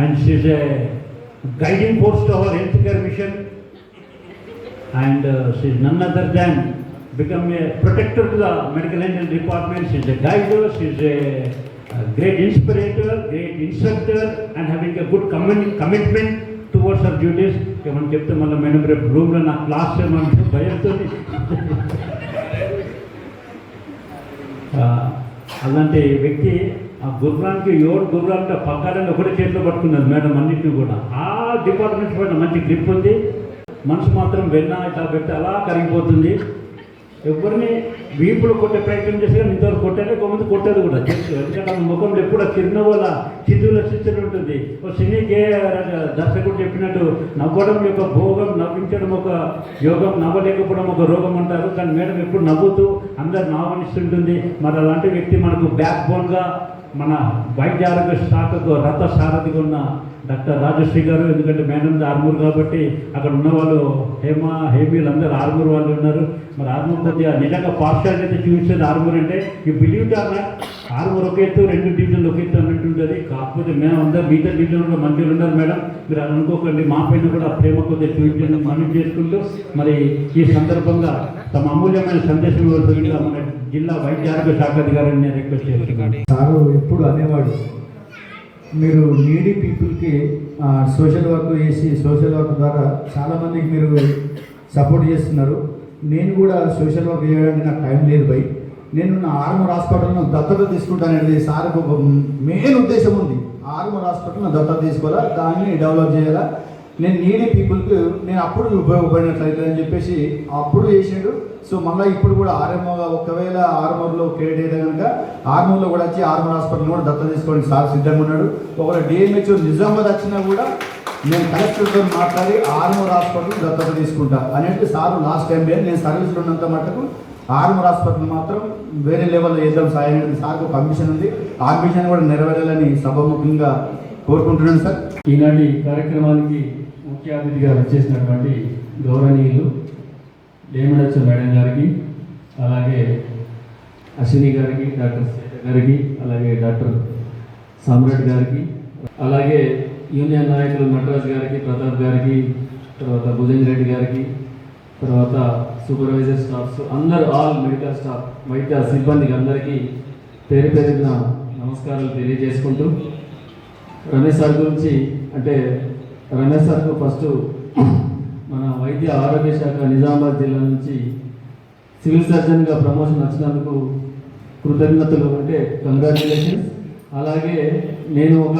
and she is a guiding force to our healthcare mission, and she is none other than become a protector to the medical and department. She is a guide, she is a great inspirator, great instructor, and having a good commitment towards her duties. మనం చెప్తే మళ్ళీ madam రేపు రూమ్లో నా class ఏమంటే భయంతో అలాంటి వ్యక్తి ఆ గుర్రానికి 7 గుర్రాలతో పక్కాలని ఒకటే చేతిలో పట్టుకున్నారు మేడం అన్నింటినీ కూడా. ఆ డిపార్ట్మెంట్స్ పైన మంచి గ్రిప్ ఉంది. మనసు మాత్రం వెన్నా ఇట్లా పెడితే అలా కరిగిపోతుంది. ఎవరిని వీపులు కొట్టే ప్రయత్నం చేసి కానీ ఇంతవరకు కొట్టాలి, కొంతమంది కొట్టేది కూడా తెలుసు. ఎందుకంటే ఆ ముఖంలో ఎప్పుడు చిరునవ్వుల చిదుల శిక్షణ ఉంటుంది. ఒక సినీకే దర్శకుడు చెప్పినట్టు నవ్వడం యొక్క భోగం, నవ్వించడం ఒక యోగం, నవ్వలేకపోవడం ఒక రోగం అంటారు. కానీ మేడం ఎప్పుడు నవ్వుతూ అందరు నవ్వనిస్తుంటుంది. మరి అలాంటి వ్యక్తి మనకు బ్యాక్ బోన్గా మన వైద్య ఆరోగ్య శాఖకు రథ సారథిగా ఉన్న డాక్టర్ రాజశ్రీ గారు. ఎందుకంటే మేడం ఆర్మూర్ కాబట్టి అక్కడ ఉన్న వాళ్ళు హేమీలు అందరూ ఆర్మూర్ వాళ్ళు ఉన్నారు. మరి ఆర్మూర్ కొద్దిగా నిజంగా పార్షాలిటీ అయితే చూపించేది ఆర్మూర్ అంటే ఈ బిలీవ్ ఆర్మూర్ ఒక ఎత్తు, 2 డివిజన్లు ఒక ఎత్తు అన్నట్టు ఉంటుంది. కాకపోతే మేము అందరూ మిగతా డివిజన్లో మంచిగా ఉన్నారు మేడం, మీరు అది అనుకోకండి. మా పైన కూడా ప్రేమ కొద్దిగా చూపించండి మనం చేసుకుంటూ మరి ఈ సందర్భంగా తమ అమూల్యమైన సందేశం ఇవ్వడంగా మన జిల్లా వైద్య ఆరోగ్య శాఖ అధికారిని నేను రిక్వెస్ట్ చేస్తున్నాను. సారు ఎప్పుడు అనేవాడు, మీరు నీడీ పీపుల్కి సోషల్ వర్క్ చేసి సోషల్ వర్క్ ద్వారా చాలామందికి మీరు సపోర్ట్ చేస్తున్నారు. నేను కూడా సోషల్ వర్క్ చేయడానికి నాకు టైం లేదు భయ్. నేను నా ఆర్మూర్ హాస్పిటల్ను దత్తత తీసుకుంటాననేది సార్కు ఒక మెయిన్ ఉద్దేశం ఉంది. ఆర్మూర్ హాస్పిటల్ను దత్తత తీసుకోవాలా, దాన్ని డెవలప్ చేయాలా. నేను నీడీ పీపుల్కి నేను అప్పుడు ఉపయోగపడినట్లయితే అని చెప్పేసి అప్పుడు చేసిండు. సో మళ్ళీ ఇప్పుడు కూడా ఆర్ఎంఓగా ఒకవేళ ఆర్మూర్లో క్రియేట్ అయితే కనుక ఆర్మూర్లో కూడా వచ్చి ఆర్మూర్ హాస్పిటల్ కూడా దత్త తీసుకోవడానికి సార్ సిద్ధంగా ఉన్నాడు. ఒకవేళ డిఎంహెచ్ఓ నిజామాబాద్ వచ్చినా కూడా నేను కలెక్టర్తో మాట్లాడి ఆర్మూర్ హాస్పిటల్ దత్తత తీసుకుంటా అనేది సార్ లాస్ట్ టైం నేను సర్వీస్లో ఉన్నంత మటుకు ఆర్మూర్ హాస్పిటల్ మాత్రం వేరే లెవెల్లో చేద్దాం సార్ అనేది సార్కు ఒక అంబిషన్ ఉంది. ఆ అంబిషన్ కూడా నెరవేరాలని సభాముఖంగా కోరుకుంటున్నాను సార్. ఈనాటి కార్యక్రమానికి ముఖ్య అతిథిగా వచ్చేసినటువంటి గౌరవనీయులు డేమడచ్చు మేడం గారికి, అలాగే అశ్విని గారికి, డాక్టర్ శ్వేత గారికి, అలాగే డాక్టర్ సామ్రాట్ గారికి, అలాగే యూనియన్ నాయకులు నటరాజ్ గారికి, ప్రతాప్ గారికి, తర్వాత భుజంగ్ రెడ్డి గారికి, తర్వాత సూపర్వైజర్ స్టాఫ్స్ అందరూ, ఆల్ మెడికల్ స్టాఫ్, వైద్య సిబ్బందికి అందరికీ పేరు పేరున నమస్కారాలు తెలియజేసుకుంటూ, రమేష్ సార్ గురించి అంటే రమేష్ సార్కు ఫస్ట్ మన వైద్య ఆరోగ్య శాఖ నిజామాబాద్ జిల్లా నుంచి సివిల్ సర్జన్గా ప్రమోషన్ వచ్చినందుకు కృతజ్ఞతలు, అంటే కంగ్రాచులేషన్స్. అలాగే నేను ఒక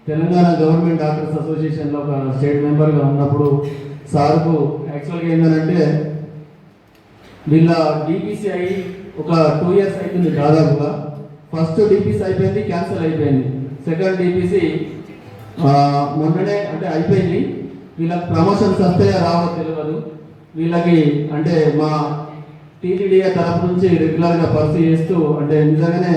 తెలంగాణ గవర్నమెంట్ డాక్టర్స్ అసోసియేషన్లో ఒక స్టేట్ మెంబర్గా ఉన్నప్పుడు సార్కు యాక్చువల్గా ఏంటంటే వీళ్ళ డిపిసి అయ్యి ఒక 2 years అవుతుంది దాదాపుగా. ఫస్ట్ డిపిసి అయిపోయింది, క్యాన్సల్ అయిపోయింది. సెకండ్ డిపిసి మొన్ననే అంటే అయిపోయింది. వీళ్ళకి ప్రమోషన్స్ వస్తాయో రావో తెలియదు. వీళ్ళకి అంటే మా టీటీడీఏ తరఫు నుంచి రెగ్యులర్గా పర్సూ చేస్తూ అంటే నిజంగానే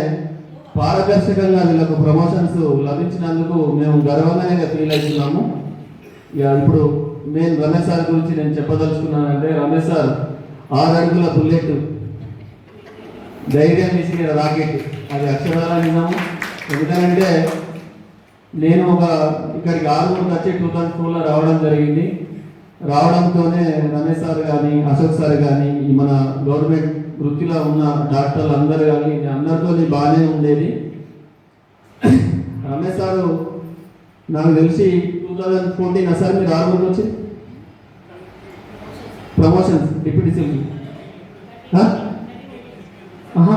పారదర్శకంగా వీళ్ళకు ప్రమోషన్స్ లభించినందుకు మేము గర్వంగానే ఫీల్ అవుతున్నాము. ఇప్పుడు నేను రమేష్ సార్ గురించి నేను చెప్పదలుచుకున్నానంటే, రమేష్ సార్ 6 అడుగుల బుల్లెట్, ధైర్యం ఇచ్చిన రాకెట్, అది అక్షరాల నిజము. ఎందుకంటే నేను ఇక్కడికి ఆర్మూర్కి వచ్చి 2004లో రావడం జరిగింది. రావడంతోనే రమేష్ సార్ కానీ, అశోక్ సార్ కానీ, మన గవర్నమెంట్ వృత్తిలో ఉన్న డాక్టర్లు అందరూ కానీ అందరితో బాగానే ఉండేది. రమేష్ సారు నాకు తెలిసి 2014 సార్ మీరు ఆర్మూర్కి వచ్చి ప్రమోషన్స్ డిప్యూటీ సివిల్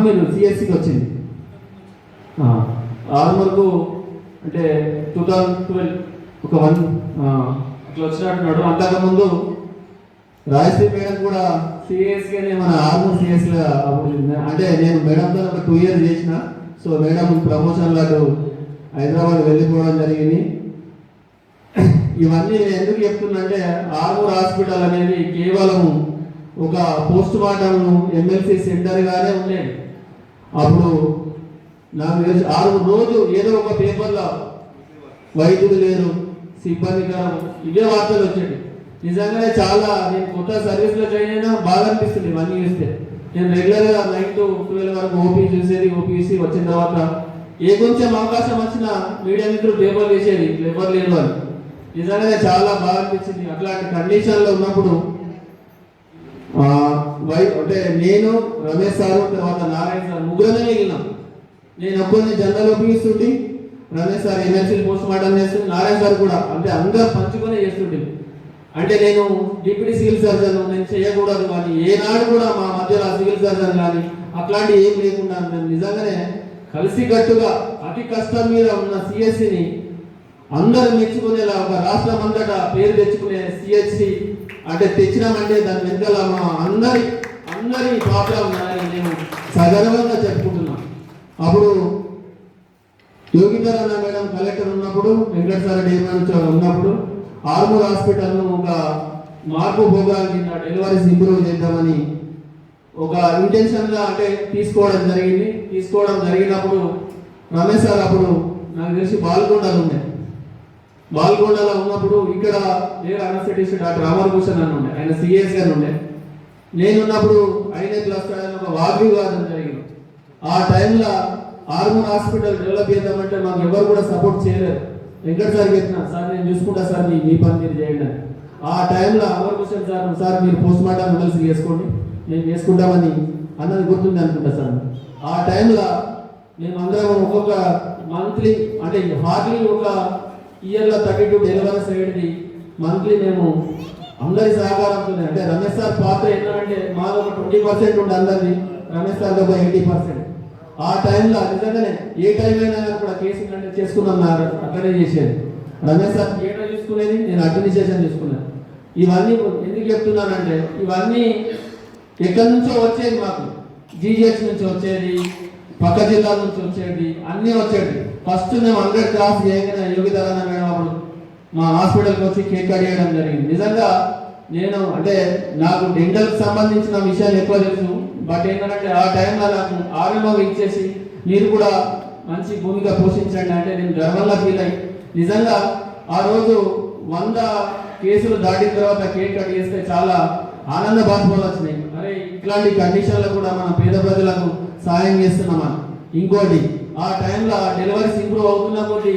మీరు సిఎస్సికి వచ్చింది. ఆర్మూర్కు అంటే 2012 ఒక 1 అట్లా వచ్చినట్టున్నాడు. అంతకుముందు రాజశ్రీ మేడం కూడా సిఎస్గానే మన ఆర్మూర్ సిఎస్లో అంటే నేను మేడంతో ఒక 2 years చేసిన. సో మేడం ప్రమోషన్లో అటు హైదరాబాద్ వెళ్ళిపోవడం జరిగింది. ఇవన్నీ నేను ఎందుకు చెప్తున్నా, ఆర్మూర్ హాస్పిటల్ అనేది కేవలం ఒక పోస్ట్ మార్టం ఎమ్మెల్సీ సెంటర్గానే ఉండేది. అప్పుడు నాకు తెలిసి 6 రోజు ఏదో ఒక పేపర్లో వైద్యులు లేరు, సిబ్బంది కాదు, ఇవే వార్తలు వచ్చేది. నిజంగానే చాలా నేను కొత్త సర్వీస్లో జాయిన్ అయినా బాగా అనిపిస్తుంది ఇవన్నీ చూస్తే. నేను రెగ్యులర్గా 9 to 12 వరకు ఓపీ చూసేది. ఓపీసీ వచ్చిన తర్వాత ఏ కొంచెం అవకాశం వచ్చినా మీడియా మిత్రులు పేపర్లు వేసేది పేపర్ లేని వాళ్ళు. నిజంగానే చాలా బాగా అనిపించింది. అట్లాంటి కండిషన్లో ఉన్నప్పుడు అంటే నేను, రమేష్ సారు, తర్వాత నారాయణ సార్ ముగ్గురమే మిగిలినాం. నేను ఒక్కరిని జనరల్ ఉపయోగిస్తుంటే, Ramesh sir MLC post mortem చేస్తుంది, నారాయణ సార్ కూడా అంటే అందరూ పంచుకొని చేస్తుంటే. అంటే నేను డిప్యూటీ సివిల్ సర్జన్, నేను చేయకూడదు కానీ ఏనాడు కూడా మా మధ్యలో సివిల్ సర్జన్ కానీ అట్లాంటి ఏం లేకుండా మేము నిజంగానే కలిసికట్టుగా అతి కష్టం మీద ఉన్న సిఎస్సిని అందరూ మెచ్చుకునేలా ఒక రాష్ట్రం అంతటా పేరు తెచ్చుకునే సిహెచ్సి అంటే తెచ్చినామంటే దాని వెనకాల మా అందరి పాత్ర ఉన్నారని నేను సగర్వంగా చెప్పుకుంటున్నాను. అప్పుడు యోగితారాయణ మేడం కలెక్టర్ ఉన్నప్పుడు, వెంకటేశ్వర డిఎంఎం ఉన్నప్పుడు ఆర్మూర్ హాస్పిటల్ను ఒక మార్పు ప్రోగ్రాం కింద డెలివరీస్ ఇంప్రూవ్ చేద్దామని ఒక ఇంటెన్షన్గా అంటే తీసుకోవడం జరిగినప్పుడు రమేష్ సార్ అప్పుడు నాకు తెలిసి బాల్కొండలో ఉండే. బాల్కొండలో ఉన్నప్పుడు ఇక్కడ వేరే అనస్థెటిస్ట్ డాక్టర్ అమర్ భూషణ్ అని ఉండే, ఆయన సిఎస్ గారు ఉండే. నేనున్నప్పుడు ఆయన క్లాస్ ఒక వాగ్వివాదం జరిగింది. ఆ టైంలో ఆర్మూర్ హాస్పిటల్ డెవలప్ చేద్దామంటే మాకు ఎవరు కూడా సపోర్ట్ చేయలేరు. వెంకట సార్ చెప్పిన, సార్ నేను చూసుకుంటా సార్, మీ పని మీరు చేయండి అని. ఆ టైంలో అమర్ భూషణ్ సార్ మీరు పోస్ట్ మార్టం ఎమ్మెల్సీ చేసుకోండి, మేము చేసుకుంటామని అన్నది గుర్తుంది అనుకుంటా సార్. ఆ టైంలో మేము అందరం ఒక్కొక్క మంత్లీ అంటే హార్డ్లీ ఒక ఇయర్లో 32 డెలివరీస్ అయ్యేది. మంత్లీ మేము అందరి సహకారంతో అంటే రమేష్ సార్ పాత్ర ఏంటంటే మాది ఒక 20% ఉండే అందరిది, రమేష్ సార్ ఒక 80%. ఆ టైంలో నిజంగానే ఏ టైం అయినా కూడా కేసు అంటే చేసుకున్నాం, అక్కడే చేసేది. రమేష్ సార్ థియేటర్ చూసుకునేది, నేను అడ్మినిస్ట్రేషన్ చూసుకున్నాను. ఇవన్నీ ఎందుకు చెప్తున్నానంటే ఇవన్నీ ఎక్కడి నుంచో వచ్చేది, మాకు జీజీహెచ్ నుంచి వచ్చేది, పక్క జిల్లాల నుంచి వచ్చేది, అన్నీ వచ్చేది. ఫస్ట్ మేము 100 క్రాస్ చేయగానే యోగితారాయణ మేడం అప్పుడు మా హాస్పిటల్కి వచ్చి కేక్ కట్ చేయడం జరిగింది. నిజంగా నేను అంటే నాకు డెంటల్కి సంబంధించిన విషయాలు ఎక్కువ తెలుసు, బట్ ఏంటంటే ఆ టైంలో నాకు ఆర్ఎంఓ ఇచ్చేసి మీరు కూడా మంచి భూమిక పోషించండి అంటే నేను గర్వంగా ఫీల్ అయ్యి నిజంగా ఆ రోజు 100 కేసులు దాటిన తర్వాత కేక్ కట్ చేస్తే చాలా ఆనంద బాష్పాలు వచ్చినాయి. అరే ఇట్లాంటి కండిషన్లో కూడా మన పేద ప్రజలకు సాయం చేస్తున్నామా. ఇంకోటి ఆ టైంలో డెలివరీస్ ఇంప్రూవ్ అవుతున్న కొద్ది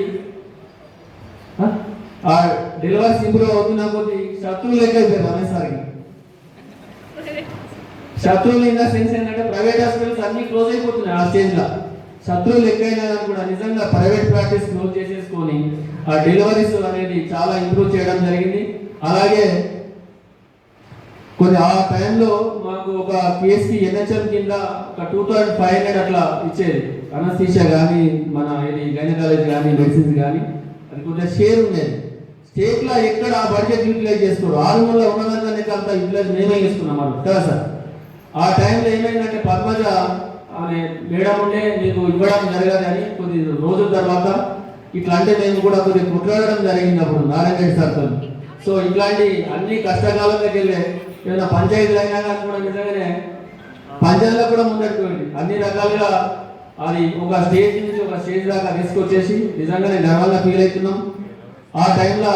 శత్రువులు ఎక్కువైపోయారు రమేష్ సార్కి. శత్రువులు ఇన్ ద సెన్స్ ఏంటంటే ప్రైవేట్ హాస్పిటల్స్ అన్ని క్లోజ్ అయిపోతున్నాయి. ఆ స్టేజ్లో శత్రువులు ఎక్కువైనా కూడా నిజంగా ప్రైవేట్ ప్రాక్టీస్ క్లోజ్ చేసేసుకొని ఆ డెలివరీస్ అనేది చాలా ఇంప్రూవ్ చేయడం జరిగింది. అలాగే కొన్ని ఆ టైంలో మాకు ఒక కేసుకి ఎన్హెచ్ఎం కింద ఒక 2500 అట్లా ఇచ్చేది. అనస్థీషియా కానీ మన ఇది గైనకాలజీ కానీ మెడిసిన్స్ కానీ అది కొంచెం షేర్ ఉండేది. స్టేట్లో ఎక్కడ ఆ బడ్జెట్ యూటిలైజ్ చేసుకోరు, ఆర్మూర్లో ఉన్నదాన్ని అంత యూటిలైజ్ మేమే చేసుకున్నాం వాళ్ళు కదా సార్. ఆ టైంలో ఏమైందంటే పద్మజ అనే మేడం ఉండే, మీకు ఇవ్వడం జరగదు అని కొద్ది రోజుల తర్వాత ఇట్లా అంటే మేము కూడా కొద్దిగా కొట్లాడడం జరిగింది అప్పుడు నారాయణ రెడ్డి సార్తో. సో ఇట్లాంటి అన్ని కష్టకాలంలోకి వెళ్ళే ఏదైనా పంచాయతీలు అయినా కానీ కూడా నిజంగానే పంచాయతీలో కూడా ముందడుకోండి అన్ని రకాలుగా అది ఒక స్టేజ్ నుంచి ఒక స్టేజ్ దాకా తీసుకొచ్చేసి నిజంగానే గర్వంగా ఫీల్ అవుతున్నాం. ఆ టైంలో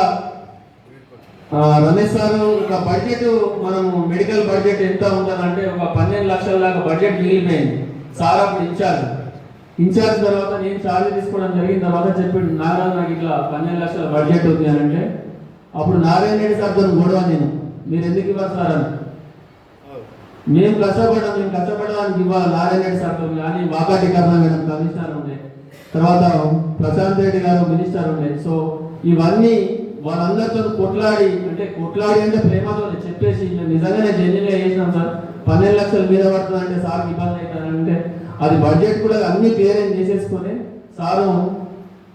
రమేష్ సార్ ఒక బడ్జెట్ మనము మెడికల్ బడ్జెట్ ఎంత ఉంటుందంటే ఒక 12 లక్షల దాకా బడ్జెట్ మిగిలిపోయింది. సార్ అప్పుడు ఇన్ఛార్జ్ తర్వాత నేను ఛార్జ్ తీసుకోవడం జరిగిన తర్వాత చెప్పాడు, నారాయణ నాకు ఇట్లా 12 లక్షల బడ్జెట్ ఉంది అని అంటే అప్పుడు నారాయణ రెడ్డి సార్తో గొడవ, నేను మీరు ఎందుకు ఇవ్వాలి సార్ అని. మేము కష్టపడడానికి ఇవ్వాలి నారాయణ రెడ్డి సార్తో కానీ వాకాటి కర్ణ మేడం కమిషనర్ ఉండే, తర్వాత ప్రశాంత్ రెడ్డి గారు మినిస్టర్ ఉండే. సో ఇవన్నీ వాళ్ళందరితో కొట్లాడి అంటే ప్రేమతో చెప్పేసి మేము నిజంగానే జెన్యున్గా చేసినాం సార్. 12 లక్షల మీద పడుతుందంటే సార్కి ఇబ్బంది అవుతుందంటే అది బడ్జెట్ కూడా అన్ని క్లియరెన్స్ చేసేసుకొని సారు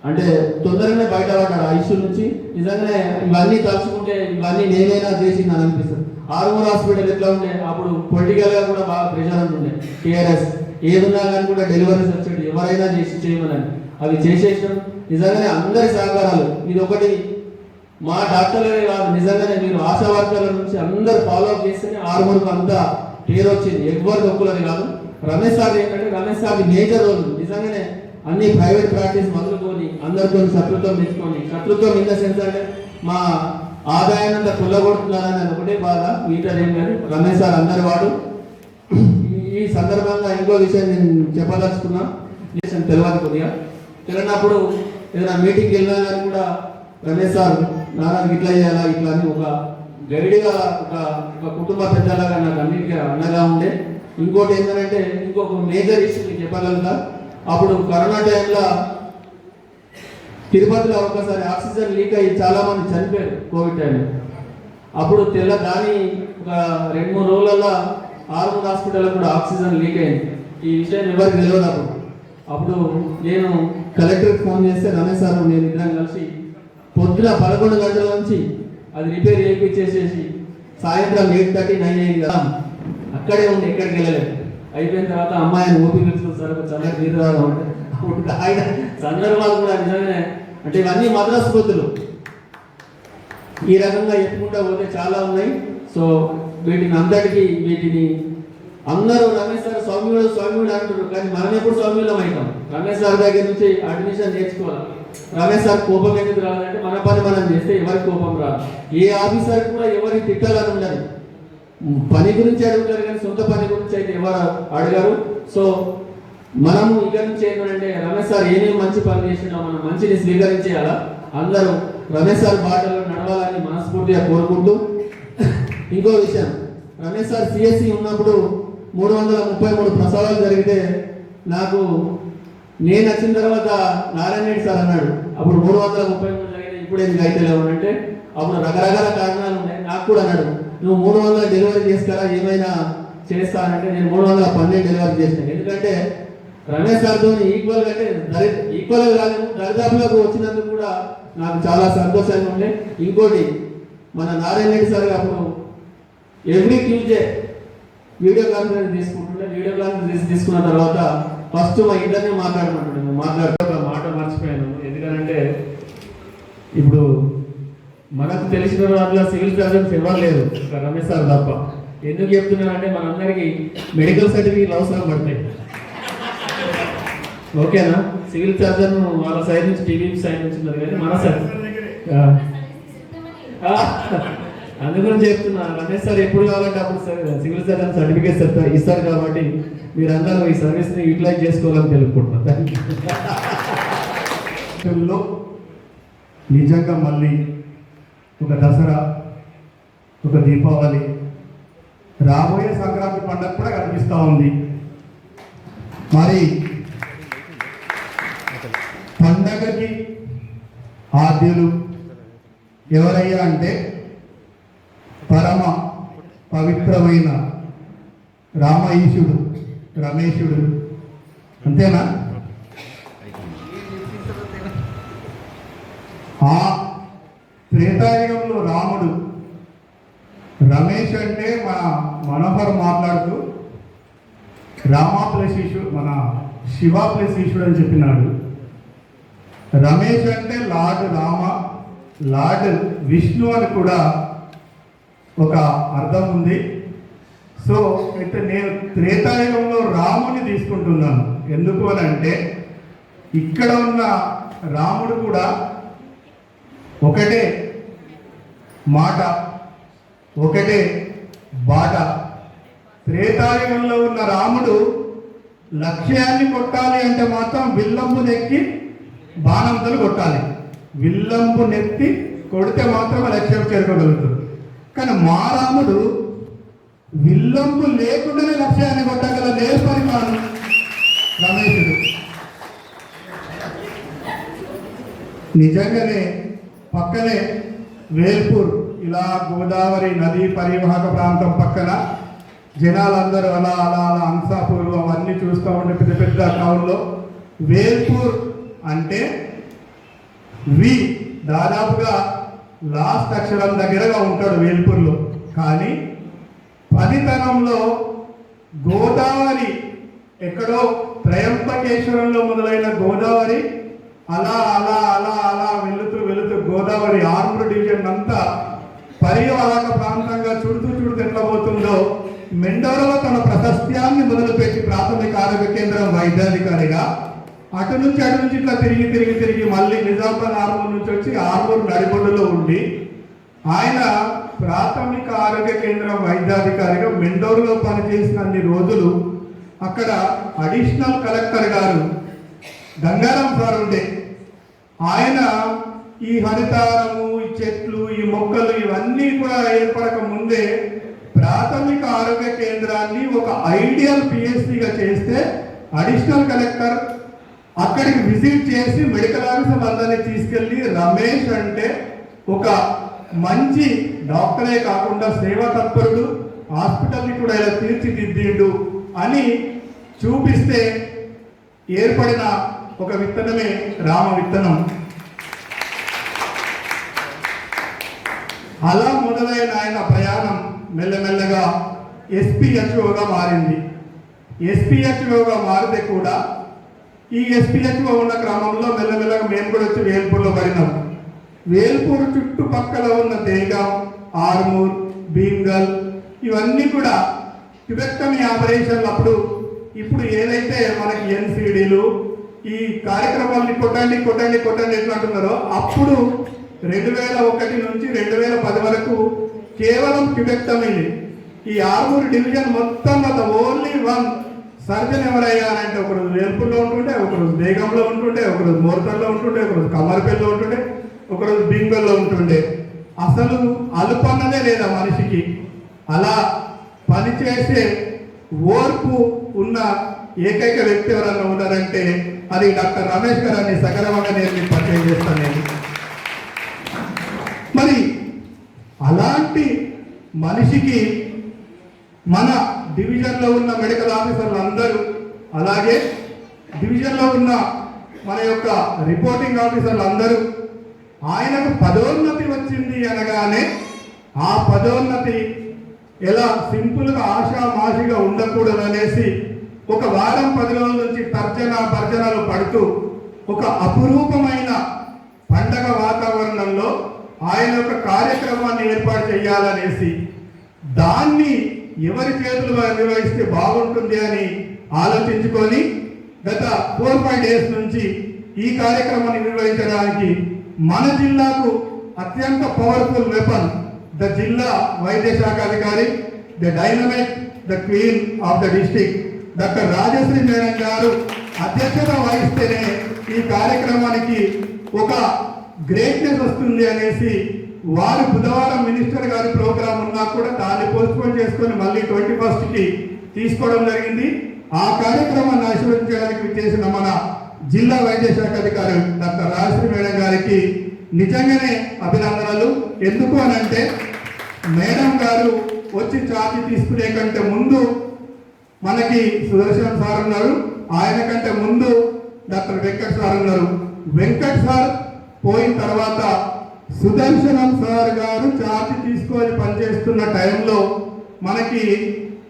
అంటే తొందరగానే బయటపడ్డాడు ఆ ఇష్యూ నుంచి. నిజంగానే ఇవన్నీ తలుచుకుంటే ఇవన్నీ నేనైనా చేసింది అని అనిపిస్తుంది. ఆర్మూర్ హాస్పిటల్ ఎట్లా ఉండే అప్పుడు పొలిటికల్గా కూడా బాగా ప్రెషర్ ఉంటుండే, టీఆర్ఎస్ ఏదున్నా కానీ కూడా డెలివరీస్ వచ్చేది ఎవరైనా చేయమని అవి చేసేసాం. నిజంగానే అందరి సహకారాలు ఇది ఒకటి మా డాక్టర్లే కాదు, నిజంగానే మీరు ఆశా వర్కర్ల నుంచి అందరు ఫాలో అప్ చేస్తేనే ఆర్మూర్కు అంతా పేరు వచ్చింది. ఎవరు తక్కువది కాదు. రమేష్ సార్ ఏంటంటే రమేష్ సార్ మేజర్ రోల్ నిజంగానే అన్ని ప్రైవేట్ ప్రాక్టీస్ మొదలుకొని అందరితో శత్రుత్వం తెచ్చుకొని, శత్రుత్వం ఇన్ ద సెన్స్ అంటే మా ఆదాయాన్ని అంతా కొల్లగొడుతున్నారని ఒకటే బాధ, మిగతా ఏం కానీ రమేష్ సార్ అందరి వాడు. ఈ సందర్భంగా ఇంకో విషయం నేను చెప్పదలుచుకున్నా, తెలియదు కొద్దిగా వెళ్ళినప్పుడు ఏదైనా మీటింగ్కి వెళ్ళినా కానీ కూడా రమేష్ సార్ నాన్నకి ఇట్లా చేయాలా ఇట్లా అని ఒక గైడ్గా ఒక కుటుంబ పెద్దలాగా నాకు అన్నిటికీ అండగా ఉండే. ఇంకోటి ఏంటంటే ఇంకొక మేజర్ ఇష్యూ మీకు చెప్పగలుగుతా. అప్పుడు కరోనా టైంలో తిరుపతిలో ఒకసారి ఆక్సిజన్ లీక్ అయ్యి చాలా మంది చనిపోయారు కోవిడ్ టైంలో. అప్పుడు దాని ఒక 2-3 రోజులలో ఆర్మూర్ హాస్పిటల్లో కూడా ఆక్సిజన్ లీక్ అయింది. ఈ విషయం ఎవరికి తెలియదు. అప్పుడు నేను కలెక్టర్కి ఫోన్ చేస్తే రమేష్ సార్ నేను ఇద్దరం కలిసి పొద్దున 11 గంటల నుంచి అది రిపేర్ చేయించేసేసి సాయంత్రం 8:30-9 అయింది కదా, అక్కడే ఉండి ఎక్కడికి వెళ్ళలేదు. అయిపోయిన తర్వాత అమ్మాయిని ఓపీ పిలుస్తుంది సార్ చల్లటి నీరు రావడం అంటే అప్పుడు ఆయన సందర్భాలు కూడా నిజంగానే అంటే ఇవన్నీ మద్రాసు పొద్దులు ఈ రకంగా చెప్పుకుంటా పోతే చాలా ఉన్నాయి. సో వీటిని అందరూ రమేష్ సార్ స్వామివుడు అంటారు, కానీ మనం ఎప్పుడు స్వామివులం అవుతాం. రమేష్ సార్ దగ్గర నుంచి అడ్మిషన్ నేర్చుకోవాలి. రమేష్ సార్ కోపం ఎందుకు రాదంటే మన పని మనం చేస్తే ఎవరికి కోపం రాదు. ఏ ఆఫీసర్ కూడా ఎవరికి తిట్టాలని ఉండదు. పని గురించి అడుగుతారు కానీ సొంత పని గురించి అయితే ఎవరు అడిగారు. సో మనము ఇక్కడ నుంచి ఏంటంటే రమేష్ సార్ ఏమేమి మంచి పని చేసినా మనం మంచిని స్వీకరించేయాలా. అందరూ రమేష్ సార్ బాటలో నడవాలని మనస్ఫూర్తిగా కోరుకుంటూ, ఇంకో విషయం, రమేష్ సార్ సిఎస్సి ఉన్నప్పుడు 333 ప్రసవాలు జరిగితే నాకు నేను వచ్చిన తర్వాత నారాయణ రెడ్డి సార్ అన్నాడు అప్పుడు 333 జరిగితే ఇప్పుడు ఎందుకు అయితే లేవు అంటే అప్పుడు రకరకాల కారణాలు ఉన్నాయి. నాకు కూడా అన్నాడు నువ్వు 300 డెలివరీ చేసుకురా ఏమైనా చేస్తానంటే నేను 312 డెలివరీ చేసినాను. ఎందుకంటే రమేష్ సార్తో ఈక్వల్గా అంటే ఈక్వల్గా కాదు దరిదాపులకు వచ్చినందుకు కూడా నాకు చాలా సంతోషంగా ఉండే. ఇంకోటి మన నారాయణ రెడ్డి సార్ అప్పుడు ఎవ్రీ ట్యూస్డే వీడియో కాన్ఫరెన్స్ తీసుకుంటుండే. వీడియో కాన్ఫరెన్స్ తీసుకున్న తర్వాత ఫస్ట్ మా ఇద్దరిని మాట్లాడుతూ ఒక మాట మర్చిపోయాను. ఎందుకంటే ఇప్పుడు మనకు తెలిసిన వాళ్ళ సివిల్ సర్జన్స్ ఎవరు లేరు రమేష్ సార్ తప్ప. ఎందుకు చెప్తున్నానంటే మనందరికీ మెడికల్ సర్టిఫికేట్ అవసరం పడతాయి. ఓకేనా, సివిల్ సర్జన్ వాళ్ళ సైడ్ నుంచి టీవీ సైడ్ నుంచి ఉన్నారు కానీ మన సైడ్ అందుకని చెప్తున్నా రమేష్ సార్ ఎప్పుడు కావాలంటే అప్పుడు సివిల్ సర్జన్ సర్టిఫికేట్ ఇస్తారు. కాబట్టి మీరందరూ ఈ సర్వీస్ని యూటిలైజ్ చేసుకోవాలని తెలుపుకుంటున్నాను. నిజంగా మళ్ళీ ఒక దసరా, ఒక దీపావళి, రాబోయే సంక్రాంతి పండుగ కూడా కనిపిస్తూ ఉంది. మరి పండగకి ఆద్యులు ఎవరయ్యా అంటే పరమ పవిత్రమైన రామఈశుడు, రమేశుడు. అంతేనా? ఆ త్రేతాయుగంలో రాముడు, రమేష్ అంటే మన మనోహర్ మాట్లాడుతూ రామ ప్లస్ ఈశుడు, మన శివ ప్లస్ ఈశుడు అని చెప్పినాడు. రమేష్ అంటే లార్డ్ రామ, లార్డ్ విష్ణు అని కూడా ఒక అర్థం ఉంది. సో అయితే నేను త్రేతాయుగంలో రాముని తీసుకుంటున్నాను. ఎందుకు అని అంటే ఇక్కడ ఉన్న రాముడు కూడా ఒకటే మాట, ఒకటే బాట. త్రేతాయుగంలో ఉన్న రాముడు లక్ష్యాన్ని కొట్టాలి అంటే మాత్రం విల్లంబు నెక్కి బాణంతలు కొట్టాలి. విల్లంబు నెత్తి కొడితే మాత్రం లక్ష్యం చేరుకోగలుగుతాడు. కానీ మా రాముడు విల్లంబు లేకుండానే లక్ష్యాన్ని కొట్టగల నేర్పరిమాణం రమేశుడు. నిజంగానే పక్కనే వేల్పూర్, ఇలా గోదావరి నదీ పరివాహక ప్రాంతం పక్కన జనాలందరూ అలా అలా అలా అంసాపూర్ అవన్నీ చూస్తూ ఉండే పెద్ద పెద్ద టౌన్లో వేల్పూర్ అంటే వి దాదాపుగా లాస్ట్ అక్షరం దగ్గరగా ఉంటాడు వేల్పూర్లో. కానీ పదితనంలో గోదావరి ఎక్కడో త్రయంబకేశ్వరంలో మొదలైన గోదావరి అలా అలా అలా అలా వెళుతూ వెళుతూ గోదావరి ఆర్మూర్ డివిజన్ అంతా పరివాహక ప్రాంతంగా చుడుతూ ఎట్లా పోతుందో మెండోరలో తన ప్రశస్త్యాన్ని మొదలుపెట్టి ప్రాథమిక ఆరోగ్య కేంద్రం వైద్యాధికారిగా అటు నుంచి ఇట్లా తిరిగి మళ్ళీ నిజామాబాద్ ఆర్మూర్ నుంచి వచ్చి ఆర్మూర్ నడిబొడ్డులో ఉండి ఆయన ప్రాథమిక ఆరోగ్య కేంద్రం వైద్యాధికారిగా మెండోరులో పనిచేసిన అన్ని రోజులు అక్కడ అడిషనల్ కలెక్టర్ గారు గంగారాం సార్ ఉండే. ఆయన ఈ హరితారము, ఈ చెట్లు, ఈ మొక్కలు ఇవన్నీ కూడా ఏర్పడక ముందే ప్రాథమిక ఆరోగ్య కేంద్రాన్ని ఒక ఐడియల్ పిఎస్సిగా చేస్తే అడిషనల్ కలెక్టర్ అక్కడికి విజిట్ చేసి మెడికల్ ఆఫీసర్ అందరినీ తీసుకెళ్ళి రమేష్ అంటే ఒక మంచి డాక్టరే కాకుండా సేవా తత్పరుడు, హాస్పిటల్ని కూడా ఇలా తీర్చిదిద్దిండు అని చూపిస్తే ఏర్పడిన ఒక విత్తనమే రామ విత్తనం. అలా మొదలైన ఆయన ప్రయాణం మెల్లమెల్లగా ఎస్పీహెచ్ఓగా మారింది. ఎస్పీహెచ్ఓగా మారితే కూడా ఈ ఎస్పీహెచ్ఓ ఉన్న క్రమంలో మెల్లమెల్లగా మేము కూడా వచ్చి వేల్పూర్లో పడినాం. వేల్పూర్ చుట్టుపక్కల ఉన్న దేగాం, ఆర్మూర్, భీమ్గల్ ఇవన్నీ కూడా ట్యుబెక్టమీ ఆపరేషన్లు అప్పుడు ఇప్పుడు ఏదైతే మనకి ఎన్సిడీలు ఈ కార్యక్రమాలని కొట్టండి కొట్టండి కొట్టండి ఎట్లా అంటున్నారో అప్పుడు 2001 నుంచి 2010 వరకు కేవలం ట్యుబెక్టమీని ఈ ఆర్మూర్ డివిజన్ మొత్తం ఓన్లీ వన్ సర్జన్ ఎవరయ్యారంటే ఒకరోజు వేల్పూర్లో ఉంటుండే, ఒకరోజు బేగంలో ఉంటుండే, ఒకరోజు మోర్తల్లో ఉంటుండే, ఒకరోజు కమ్మరిపల్లిలో ఉంటుండే, ఒకరోజు బింగల్లో ఉంటుండే. అసలు అలుపన్నదే లేదా మనిషికి. అలా పనిచేసే ఓర్పు ఉన్న ఏకైక వ్యక్తి ఎవరన్నా ఉన్నారంటే అది డాక్టర్ రమేష్ గారిని సగర్వంగా నేను మీకు పరిచయం చేస్తాను. నేను మరి అలాంటి మనిషికి మన డివిజన్లో ఉన్న మెడికల్ ఆఫీసర్లు అందరూ, అలాగే డివిజన్లో ఉన్న మన యొక్క రిపోర్టింగ్ ఆఫీసర్లు అందరూ ఆయనకు పదోన్నతి వచ్చింది అనగానే ఆ పదోన్నతి ఎలా సింపుల్గా ఆషామాషిగా ఉండకూడదు అనేసి ఒక వారం 10 రోజుల నుంచి భర్జనలు పడుతూ ఒక అపురూపమైన పండగ వాతావరణంలో ఆయన యొక్క కార్యక్రమాన్ని ఏర్పాటు చేయాలనేసి దాన్ని ఎవరి చేతులు నిర్వహిస్తే బాగుంటుంది అని ఆలోచించుకొని గత 4-5 డేస్ నుంచి ఈ కార్యక్రమాన్ని నిర్వహించడానికి మన జిల్లాకు అత్యంత పవర్ఫుల్ వెపన్ ద జిల్లా వైద్య శాఖ అధికారి, the dynamic, the queen of the district doctor Rajashree madam గారు అధ్యక్షత వహిస్తేనే ఈ కార్యక్రమానికి ఒక గ్రేట్నెస్ వస్తుంది అనేసి వారు బుధవారం మినిస్టర్ గారి ప్రోగ్రాం ఉన్నా కూడా దాన్ని పోస్ట్పోన్ చేసుకొని మళ్ళీ 21st తీసుకోవడం జరిగింది. ఆ కార్యక్రమాన్ని ఆశీర్వదించడానికి చేసిన మన జిల్లా వైద్య శాఖ అధికారి డాక్టర్ రాజశ్రీ మేడం గారికి నిజంగానే అభినందనలు. ఎందుకు అనంటే మేడం గారు వచ్చి ఛార్జీ తీసుకునే కంటే ముందు మనకి సుదర్శన్ సార్ ఉన్నారు, ఆయన కంటే ముందు డాక్టర్ వెంకట్ సార్ ఉన్నారు. వెంకట్ సార్ పోయిన తర్వాత సుదర్శనం సార్ గారు ఛార్జీ తీసుకొని పనిచేస్తున్న టైంలో మనకి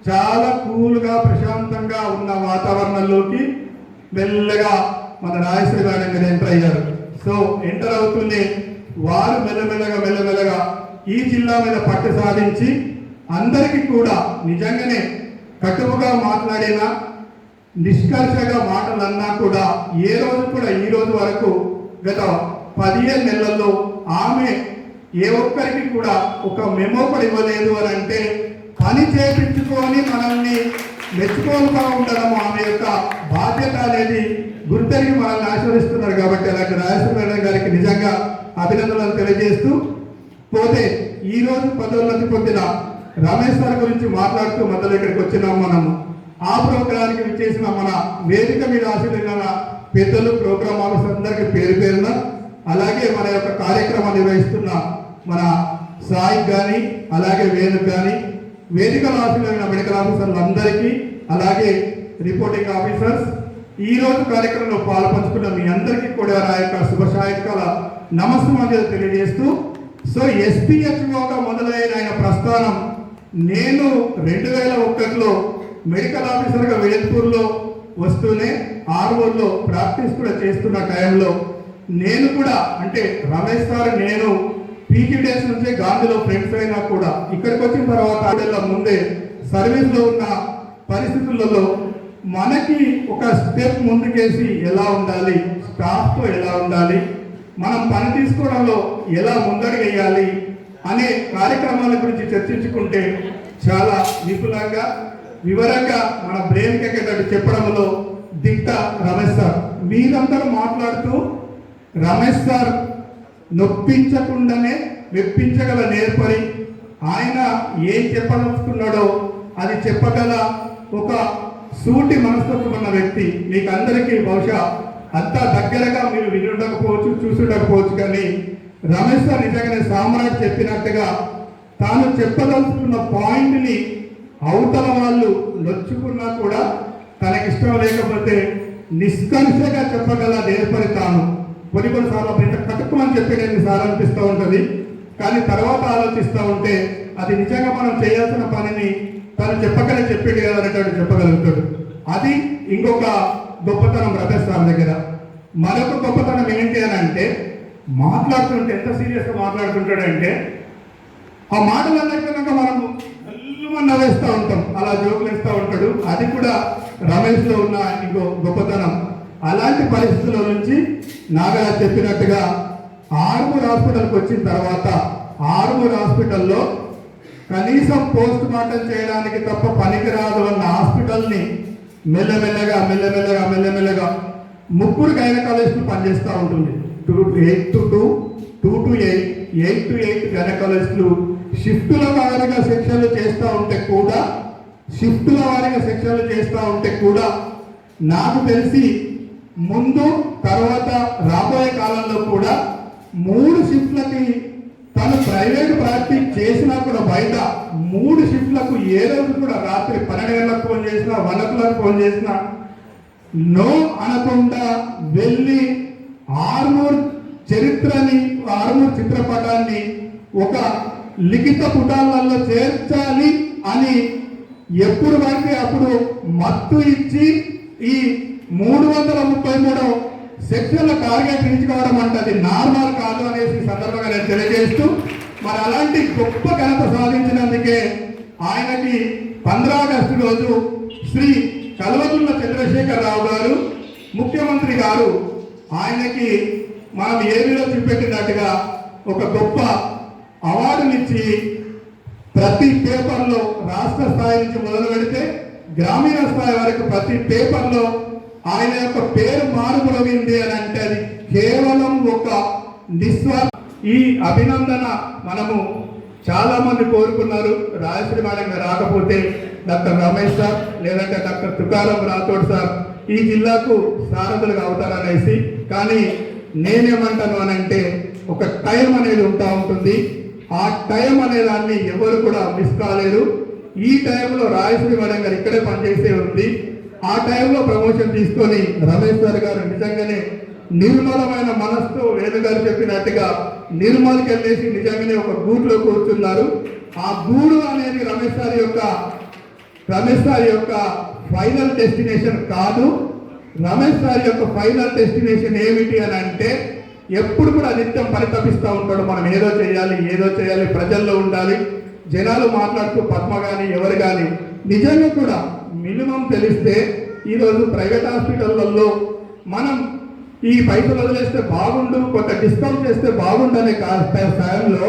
చాలా కూల్గా ప్రశాంతంగా ఉన్న వాతావరణంలోకి మెల్లగా మన రాజశ్రీ మేడం గారు ఎంటర్ అయ్యారు. సో ఎంటర్ అవుతూనే వారు మెల్లమెల్లగా ఈ జిల్లా మీద పట్టు సాధించి అందరికీ కూడా నిజంగానే కటువుగా మాట్లాడినా నిష్కర్షగా మాటలన్నా కూడా ఏ రోజు కూడా ఈ రోజు వరకు గత 15 నెలల్లో ఆమె ఏ ఒక్కరికి కూడా ఒక మెమో కూడా ఇవ్వలేదు అని అంటే పని చేపించుకొని మనల్ని మెచ్చుకోలుగా ఉండడం ఆమె యొక్క బాధ్యత అనేది గుర్తెరిగి మనల్ని ఆశీర్వదిస్తున్నారు. కాబట్టి అలాంటి రాజశ్రీ మేడం గారికి నిజంగా అభినందనలు తెలియజేస్తూ పోతే ఈ రోజు పదోన్నతి పొందిన రమేష్ సార్ గురించి మాట్లాడుతూ మధ్యలో ఇక్కడికి వచ్చినాం మనము. ఆ ప్రోగ్రానికి విచ్చేసిన మన వేదిక మీద ఆశీర్వదించిన పెద్దలు, ప్రోగ్రామ్ ఆఫీసర్ అందరికీ పేరు పేరున, అలాగే మన యొక్క కార్యక్రమాన్ని నిర్వహిస్తున్న మన సాయి కానీ అలాగే వేణుకు కానీ, వేదికలో ఆశీర్వదించిన మెడికల్ ఆఫీసర్లు అందరికీ, అలాగే రిపోర్టింగ్ ఆఫీసర్స్, ఈ రోజు కార్యక్రమంలో పాల్పంచుకున్న మీ అందరికీ కూడా నా యొక్క శుభ సాయంకాల నమస్కారాలు తెలియజేస్తూ, సో ఎస్పీహెచ్ఓగా మొదలైన ఆయన ప్రస్థానం నేను 2001లో మెడికల్ ఆఫీసర్గా వేల్పూర్లో వస్తూనే ఆర్మూర్లో ప్రాక్టీస్ కూడా చేస్తున్న టైంలో నేను కూడా అంటే రమేష్ సార్ నేను పీజీ డేస్ నుంచే గాంధీలో ఫ్రెండ్స్ అయినా కూడా ఇక్కడికి వచ్చిన తర్వాత ముందే సర్వీస్లో ఉన్న పరిస్థితులలో మనకి ఒక స్టెప్ ముందుకేసి ఎలా ఉండాలి, స్టాఫ్తో ఎలా ఉండాలి, మనం పని తీసుకోవడంలో ఎలా ముందడుగేయాలి అనే కార్యక్రమాల గురించి చర్చించుకుంటే చాలా విపులంగా వివరంగా మన బ్రెయిన్కి ఎక్కేటట్టు చెప్పడంలో దిట్ట రమేష్ సార్. మీరందరూ మాట్లాడుతూ రమేష్ సార్ నొప్పించకుండానే మెప్పించగల నేర్పరి, ఆయన ఏం చెప్పదలుచుకున్నాడో అది చెప్పగల ఒక సూటి మనస్తత్వం ఉన్న వ్యక్తి. మీకు అందరికీ బహుశా అంత దగ్గరగా మీరు విని ఉండకపోవచ్చు, చూసి ఉండకపోవచ్చు, కానీ రమేష్ సార్ నిజంగానే సామ్రాట్ చెప్పినట్టుగా తాను చెప్పదలుచుకున్న పాయింట్ని అవతల వాళ్ళు నొచ్చుకున్నా కూడా తనకిష్టం లేకపోతే నిష్కర్షగా చెప్పగల నేర్పరి తాను. కొన్నిసార్లు ఇంత కటుక్కుమని చెప్పేది సార్ అనిపిస్తూ ఉంటుంది, కానీ తర్వాత ఆలోచిస్తూ ఉంటే అది నిజంగా మనం చేయాల్సిన పనిని తను చెప్పగలే చెప్పేది కదా అనేటువంటి చెప్పగలుగుతాడు. అది ఇంకొక గొప్పతనం రమేష్ సార్ దగ్గర. మరొక గొప్పతనం ఏంటి అని అంటే, మాట్లాడుతుంటే ఎంత సీరియస్గా మాట్లాడుతుంటాడంటే ఆ మాటలన్నిటికన్నా మనము నవ్వేస్తూ ఉంటాం, అలా జోకులు వేస్తూ ఉంటాడు. అది కూడా రమేష్లో ఉన్న ఇంకో గొప్పతనం. అలాంటి పరిస్థితుల నుంచి నాగరాజ్ చెప్పినట్టుగా ఆర్మూర్ హాస్పిటల్కి వచ్చిన తర్వాత ఆర్మూర్ హాస్పిటల్లో కనీసం పోస్ట్ మార్టం చేయడానికి తప్ప పనికిరాదు అన్న హాస్పిటల్ని మెల్లమెల్లగా ముగ్గురు గైనకాలజిస్టులు పనిచేస్తూ ఉంటుంది. 8 to 2, 2 to 8, 8 to 8 గైనకాలజిస్టులు షిఫ్టుల వారీగా సెక్షన్లు చేస్తూ ఉంటే కూడా నాకు తెలిసి ముందు తర్వాత రాబోయే కాలంలో కూడా 3 షిఫ్ట్లకి తను ప్రైవేట్ ప్రాక్టీస్ చేసినా కూడా బయట 3 షిఫ్ట్లకు ఏ రోజు కూడా రాత్రి 12 గంటలకు ఫోన్ చేసినా 1 o'clock ఫోన్ చేసినా నో అనకుండా వెళ్ళి ఆర్మూర్ చరిత్రని, ఆర్మూర్ చిత్రపటాన్ని ఒక లిఖిత పుటాలలో చేర్చాలి అని ఎప్పుడు పడితే అప్పుడు మత్తు ఇచ్చి ఈ 333 సెక్షన్ల టార్గెట్ రీచ్ కావడం అంటే అది నార్మల్ కాదు అనేసి సందర్భంగా నేను తెలియజేస్తూ, మరి అలాంటి గొప్ప ఘనత సాధించినందుకే ఆయనకి 15 ఆగస్టు రోజు శ్రీ కల్వకుంట్ల చంద్రశేఖర్ రావు గారు ముఖ్యమంత్రి గారు ఆయనకి మనం ఏపీలో చూపెట్టినట్టుగా ఒక గొప్ప అవార్డునిచ్చి ప్రతి పేపర్లో రాష్ట్ర స్థాయి నుంచి మొదలు పెడితే గ్రామీణ స్థాయి వరకు ప్రతి పేపర్లో ఆయన యొక్క పేరు మారుమోగింది అని అంటే అది కేవలం ఒక నిస్వార్థ. ఈ అభినందన మనము చాలా మంది కోరుకున్నారు. రాజశ్రీ మేడం రాకపోతే డాక్టర్ రమేష్ సార్ లేదంటే డాక్టర్ తుకారాం రాథోడ్ సార్ ఈ జిల్లాకు సారథులుగా అవుతారనేసి. కానీ నేనేమంటాను అని అంటే ఒక టైం అనేది ఉంటుంది. ఆ టైం అనే దాన్ని ఎవరు కూడా మిస్ కాలేరు. ఈ టైంలో రాజశ్రీ మేడం గారు ఇక్కడే పనిచేసే ఉంది. ఆ టైంలో ప్రమోషన్ తీసుకొని రమేష్ సార్ గారు నిజంగానే నిర్మలమైన మనస్సు వేణు గారు చెప్పినట్టుగా నిర్మల్కి వెళ్ళేసి నిజంగానే ఒక గూడులో కూర్చున్నారు. ఆ గూడు అనేది రమేష్ సార్ యొక్క ఫైనల్ డెస్టినేషన్ కాదు. రమేష్ సార్ యొక్క ఫైనల్ డెస్టినేషన్ ఏమిటి అని అంటే ఎప్పుడు కూడా నిత్యం పరితపిస్తూ ఉంటాడు. మనం ఏదో చేయాలి, ప్రజల్లో ఉండాలి. జనాలు మాట్లాడుతూ పద్మ కానీ ఎవరు కానీ నిజంగా కూడా మినిమం తెలిస్తే ఈరోజు ప్రైవేట్ హాస్పిటళ్లలో మనం ఈ పైసలు వదిలేస్తే బాగుండు, కొంత డిస్కౌంట్ చేస్తే బాగుండనే స్థాయిలో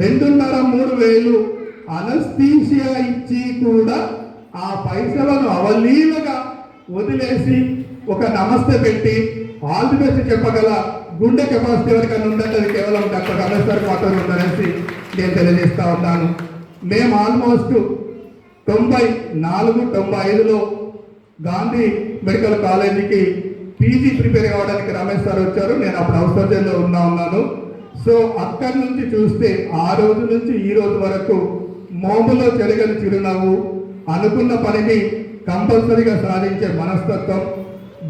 2.5-3 వేలు అనస్థీషియా ఇచ్చి కూడా ఆ పైసలను అవలీలగా వదిలేసి ఒక నమస్తే పెట్టి ఆల్ ది బెస్ట్ చెప్పగల గుండె కెపాసిటీ ఎవరికైనా ఉందంటే అది కేవలం డాక్టర్ రమేష్ గారికి మాత్రమే ఉందనేసి నేను తెలియజేస్తా ఉన్నాను. మేము ఆల్మోస్ట్ 94-95లో గాంధీ మెడికల్ కాలేజీకి పీజీ ప్రిపేర్ కావడానికి రమేష్ సార్ వచ్చారు. నేను అప్పుడు అవసరంలో ఉన్నాను. సో అక్కడి నుంచి చూస్తే ఆ రోజు నుంచి ఈ రోజు వరకు మోములో చెరగని చిరునవ్వు, అనుకున్న పనిని కంపల్సరీగా సాధించే మనస్తత్వం,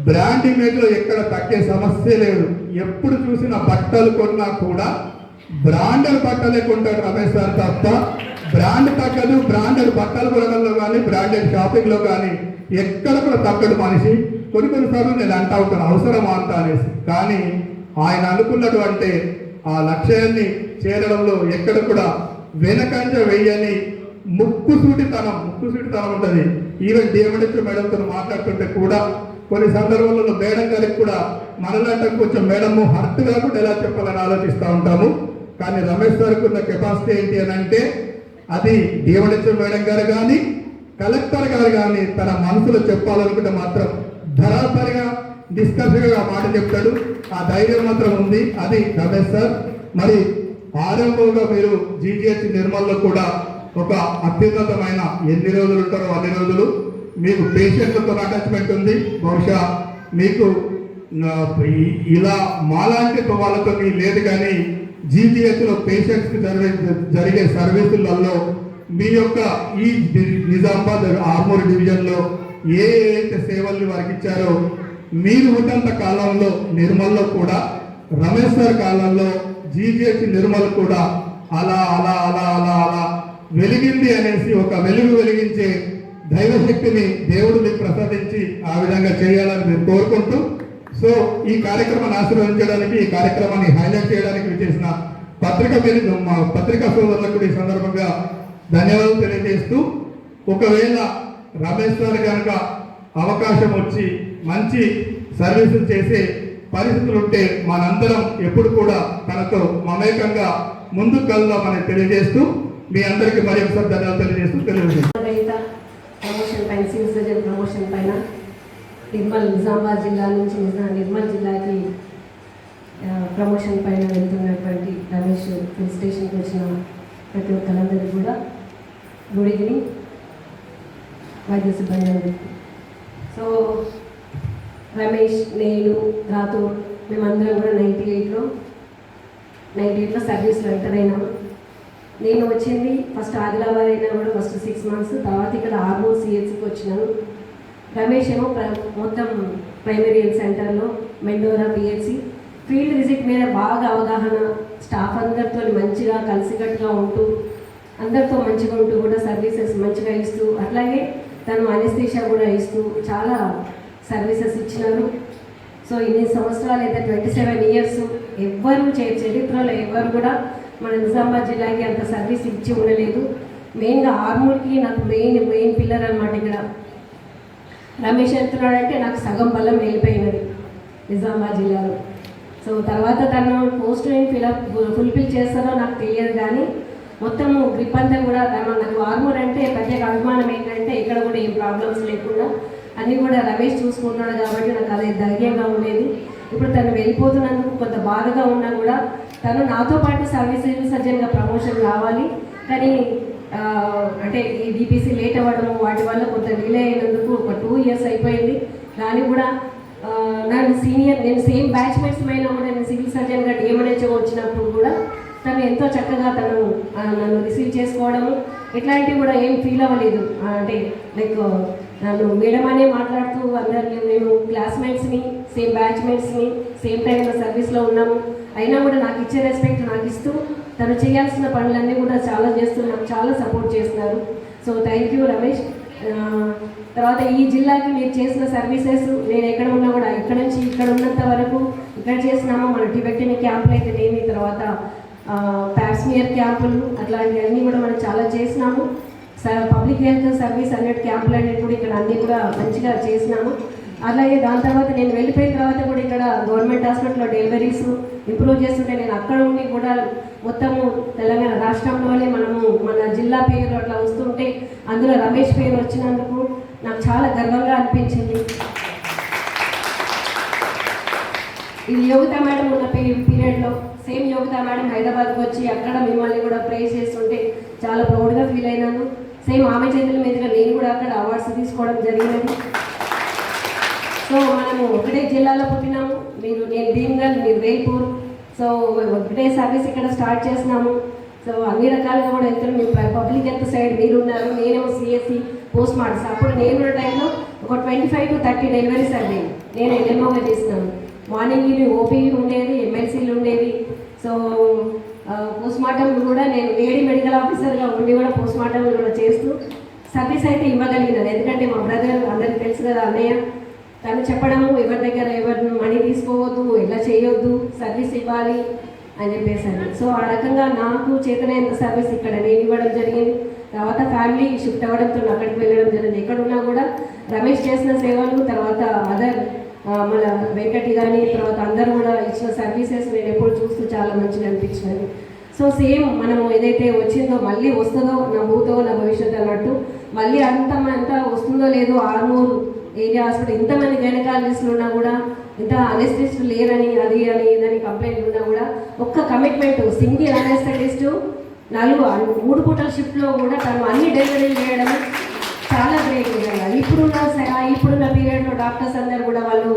బ్రాండ్ ఇమేజ్లో ఎక్కడ తగ్గే సమస్య లేదు. ఎప్పుడు చూసిన బట్టలు కొన్నా కూడా బ్రాండెడ్ బట్టలే కొంటాడు రమేష్ సార్ తప్ప బ్రాండ్ తగ్గదు. బ్రాండెడ్ బట్టలు కొనడంలో కానీ బ్రాండెడ్ షాపింగ్లో కానీ ఎక్కడ కూడా తగ్గడు మనిషి. కొన్నిసార్లు నేను అంటా ఉంటాను అవసరమా అంట అనేసి. కానీ ఆయన అనుకున్నటువంటి ఆ లక్ష్యాన్ని చేరడంలో ఎక్కడ కూడా వెనకంజ వేయని ముక్కుసూటితనం ఉంటుంది. ఈవెన్ డిఎండిచ్ మేడంతో మాట్లాడుతుంటే కూడా కొన్ని సందర్భాలలో మేడం గారికి కూడా మనలాంటి కొంచెం మేడము హర్ట్ కాకుండా ఎలా చెప్పాలని ఆలోచిస్తూ ఉంటాము. కానీ రమేష్ గారికి ఉన్న కెపాసిటీ ఏంటి అని అంటే అది డిఎండిచ్ మేడం గారు కానీ కలెక్టర్ గారు కానీ తన మనసులో చెప్పాలనుకుంటే మాత్రం ధరాపరిగా డిస్కస్గా మాట చెప్తాడు. ఆ ధైర్యం మాత్రం ఉంది. అది రమేష్ సార్. మరి ఆరంభంగా మీరు జీజీహెచ్ నిర్మల్లో కూడా ఒక అత్యున్నతమైన ఎన్ని రోజులు ఉంటారో అన్ని రోజులు మీకు పేషెంట్లతో అటాచ్మెంట్ ఉంది. బహుశా మీకు ఇలా మాలాంటి వాళ్ళతో లేదు, కానీ జీజీహెచ్లో పేషెంట్స్కి జరిగే సర్వీసులలో మీ యొక్క ఈ నిజామాబాద్ ఆర్మూర్ డివిజన్లో ఏ అయితే సేవల్ని వారికి ఇచ్చారో మీరు ఉన్నంత కాలంలో నిర్మల్లో కూడా రమేష్ సార్ కాలంలో జీజీహెచ్ నిర్మల్ కూడా అలా అలా అలా అలా అలా వెలిగింది అనేసి ఒక వెలుగు వెలిగించే దైవశక్తిని దేవుడు మీకు ప్రసాదించి ఆ విధంగా చేయాలని నేను కోరుకుంటూ, సో ఈ కార్యక్రమాన్ని ఆశీర్వదించడానికి, ఈ కార్యక్రమాన్ని హైలైట్ చేయడానికి చేసిన పత్రికా సోదరులకు ఈ సందర్భంగా ధన్యవాదాలు తెలియజేస్తూ, ఒకవేళ రమేష్ సార్ కనుక అవకాశం వచ్చి మంచి సర్వీసులు చేసే పరిస్థితులు ఉంటే మనందరం ఎప్పుడు కూడా తనతో మమేకంగా ముందుకు వెళ్దామని తెలియజేస్తూ మీ అందరికీ మరి ఒకసారి ధన్యవాదాలు తెలియజేస్తూ ప్రమోషన్ పైన సివిల్ సర్జన్ ప్రమోషన్ పైన నిజామాబాద్ జిల్లా నుంచి నిర్మల్ జిల్లాకి ప్రమోషన్ పైన వెళ్తున్నటువంటి రమేష్ ఫిల్ స్టేషన్కి వచ్చిన ప్రతి ఒక్కరందరికీ కూడా గుడ్ ఈవినింగ్. వైద్య సిబ్బంది అందరికీ. సో రమేష్, నేను, రాథోడ్ మేమందరం కూడా 98లో సర్వీస్లో ఎంటర్ అయినాము. నేను వచ్చింది ఫస్ట్ ఆదిలాబాద్ అయినా కూడా ఫస్ట్ 6 months, తర్వాత ఇక్కడ ఆర్మూర్ సిహెచ్కి వచ్చినాను. రమేష్ ఏమో మొత్తం ప్రైమరీ హెల్త్ సెంటర్లో మెండోరా పిహెచ్సి ఫీల్డ్ విజిట్ మీద బాగా అవగాహన, స్టాఫ్ అందరితో మంచిగా కలిసికట్టుగా ఉంటూ అందరితో మంచిగా ఉంటూ కూడా సర్వీసెస్ మంచిగా ఇస్తూ, అట్లాగే తను అనెస్థీషియా కూడా ఇస్తూ చాలా సర్వీసెస్ ఇచ్చినారు. సో ఇన్ని సంవత్సరాలు అయితే 27 years ఎవ్వరు చరిత్రలో ఎవరు కూడా మన నిజామాబాద్ జిల్లాకి అంత సర్వీస్ ఇచ్చి ఉండలేదు. మెయిన్గా ఆర్మూర్కి నాకు మెయిన్ పిల్లర్ అనమాట. ఇక్కడ రమేష్ వెళ్తున్నాడంటే నాకు సగం బలం వెళ్ళిపోయినది నిజామాబాద్ జిల్లాలో. సో తర్వాత తను పోస్ట్ ఫుల్ఫిల్ చేస్తారో నాకు తెలియదు, కానీ మొత్తము గ్రిప్ అంతా కూడా నాకు ఆర్మూర్ అంటే ప్రత్యేక అభిమానం ఏంటంటే ఇక్కడ కూడా ఏం ప్రాబ్లమ్స్ లేకుండా అన్నీ కూడా రమేష్ చూసుకుంటున్నాడు కాబట్టి నాకు అదే ధైర్యంగా ఉండేది. ఇప్పుడు తను వెళ్ళిపోతున్నందుకు కొంత బాధగా ఉన్నా కూడా తను నాతో పాటు సర్వీస్ సర్జన్గా ప్రమోషన్ కావాలి, కానీ అంటే ఈ డిపిసి లేట్ అవ్వడము వాటి వల్ల కొంత డిలే అయినందుకు ఒక 2 years అయిపోయింది. దానికి కూడా నేను సేమ్ బ్యాచ్మేట్స్ అయినా కూడా నేను సివిల్ సర్జన్గా డిఎంఎన్హెచ్ఓ వచ్చినప్పుడు కూడా తను ఎంతో చక్కగా నన్ను రిసీవ్ చేసుకోవడము ఇట్లాంటివి కూడా ఏం ఫీల్ అవ్వలేదు. అంటే లైక్ నన్ను మేడం అనే మాట్లాడుతూ అందరినీ మేము క్లాస్మేట్స్ని సేమ్ బ్యాచ్మేట్స్ని సేమ్ టైంలో సర్వీస్లో ఉన్నాము, అయినా కూడా నాకు ఇచ్చే రెస్పెక్ట్ నాకు ఇస్తూ తను చేయాల్సిన పనులన్నీ కూడా చాలా చేస్తున్నారు, చాలా సపోర్ట్ చేస్తున్నారు. So thank you Ramesh. తర్వాత ఈ జిల్లాకి మీరు చేసిన సర్వీసెస్ నేను ఎక్కడ ఉన్నా కూడా ఇక్కడ నుంచి ఇక్కడ ఉన్నంత వరకు ఇక్కడ చేసినాము. మన టిబెటిన్ క్యాంపులు అయితే లేని, తర్వాత ప్యాప్స్మియర్ క్యాంపులు అట్లాంటివన్నీ కూడా మనం చాలా చేసినాము. పబ్లిక్ హెల్త్ సర్వీస్ అన్నట్టు క్యాంపులు అనేవి కూడా ఇక్కడ అన్నీ కూడా మంచిగా చేసినాము. అలాగే దాని తర్వాత నేను వెళ్ళిపోయిన తర్వాత కూడా ఇక్కడ గవర్నమెంట్ హాస్పిటల్లో డెలివరీస్ ఇంప్రూవ్ చేస్తుంటే నేను అక్కడ ఉండి కూడా మొత్తము తెలంగాణ రాష్ట్రంలోనే మన జిల్లా పేరు అట్లా వస్తుంటే అందులో రమేష్ పేరు వచ్చినందుకు నాకు చాలా గర్వంగా అనిపించింది. ఇది యోగిత మేడం ఉన్న పీరియడ్లో సేమ్ యోగిత మేడం హైదరాబాద్కి వచ్చి అక్కడ మిమ్మల్ని కూడా ప్రైజ్ చేస్తుంటే చాలా ప్రౌడ్గా ఫీల్ అయినాను. సేమ్ ఆమె చేతుల మీదుగా నేను కూడా అక్కడ అవార్డ్స్ తీసుకోవడం జరిగినది. సో మనము ఒకటే జిల్లాలో పుట్టినాము, నేను భీమ్గల్, మీరు వేల్పూర్. సో ఒకటే సర్వీస్ ఇక్కడ స్టార్ట్ చేసినాము. సో అన్ని రకాలుగా కూడా వెళ్తున్నాం. మీరు పబ్లిక్ హెల్త్ సైడ్ మీరున్నారు, నేనేమో సిఎస్సి పోస్ట్ మార్టమ్స్. అప్పుడు నేను టైంలో ఒక 25 to 30 డెలివరీస్ అండి నేను ఎల్ఎంఓగా చేసినాను. మార్నింగ్ ఓపీ ఉండేది, ఎమ్మెల్సీలు ఉండేవి. సో పోస్ట్ మార్టం కూడా నేను లేడీ మెడికల్ ఆఫీసర్గా ఉండి కూడా పోస్ట్ మార్టం కూడా చేస్తూ సర్వీస్ అయితే ఇవ్వగలిగినాను. ఎందుకంటే మా బ్రదర్ అందరికీ తెలుసు కదా అన్నయ్య, తను చెప్పడము ఎవరి దగ్గర ఎవరిని మనీ తీసుకోవద్దు, ఎలా చేయొద్దు, సర్వీస్ ఇవ్వాలి అని చెప్పేసాను. సో ఆ రకంగా నాకు చేతనైనంత సర్వీస్ ఇక్కడ నేను ఇవ్వడం జరిగింది. తర్వాత ఫ్యామిలీ షిఫ్ట్ అవ్వడంతో అక్కడికి వెళ్ళడం జరిగింది. ఎక్కడున్నా కూడా రమేష్ చేసిన సేవలు, తర్వాత అదర్ మన వెంకటి కానీ తర్వాత అందరూ కూడా ఇచ్చిన సర్వీసెస్ నేను ఎప్పుడు చూస్తూ చాలా మంచిగా అనిపించినది. సో సేమ్ మనము ఏదైతే వచ్చిందో మళ్ళీ వస్తుందో, నా భూతో నా భవిష్యత్తు అన్నట్టు మళ్ళీ అంతా వస్తుందో లేదో ఆర్మూర్ ఏరియా హాస్పిటల్ ఇంతమంది గైనకాలజిస్టులు ఉన్నా కూడా, ఇంత అనెస్థెటిస్ట్ లేరని అది అని ఇదని కంప్లైంట్ ఉన్నా కూడా ఒక్క కమిట్మెంట్ సింగిల్ అనెస్థెటిస్ట్ 3 పూటల షిఫ్ట్లో కూడా తను అన్ని డెలివరీలు చేయడం చాలా గ్రేట్. ఇప్పుడున్న పీరియడ్లో డాక్టర్స్ అందరు కూడా వాళ్ళు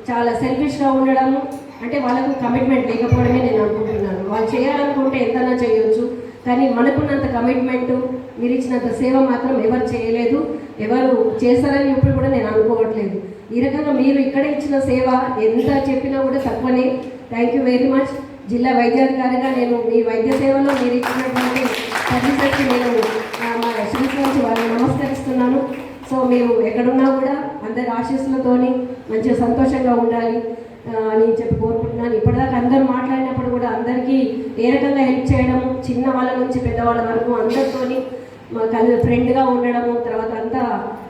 చాలా సెల్ఫిష్గా ఉండడము, అంటే వాళ్ళకు కమిట్మెంట్ లేకపోవడమే నేను అనుకుంటున్నాను. వాళ్ళు చేయాలనుకుంటే ఎంతైనా చేయొచ్చు, కానీ మనకున్నంత కమిట్మెంట్, మీరు ఇచ్చినంత సేవ మాత్రం ఎవరు చేయలేదు, ఎవరు చేస్తారని ఇప్పుడు కూడా నేను అనుకోవట్లేదు. ఈ రకంగా మీరు ఇక్కడ ఇచ్చిన సేవ ఎంత చెప్పినా కూడా తక్కువనే. Thank you very much. జిల్లా వైద్యాధికారిగా నేను మీ వైద్య సేవలో మీరు ఇచ్చినటువంటి సర్వీసెస్కి నేను మా శ్రీస్ నుంచి వాళ్ళని నమస్కరిస్తున్నాను. సో మీరు ఎక్కడున్నా కూడా అందరి ఆశీస్సులతోని మంచిగా సంతోషంగా ఉండాలి అని చెప్పి కోరుకుంటున్నాను. ఇప్పటిదాకా అందరూ మాట్లాడినప్పుడు కూడా అందరికీ ఏ రకంగా హెల్ప్ చేయడము, చిన్న వాళ్ళ నుంచి పెద్దవాళ్ళ వరకు అందరితోని ఫ్రెండ్గా ఉండడము, తర్వాత అంతా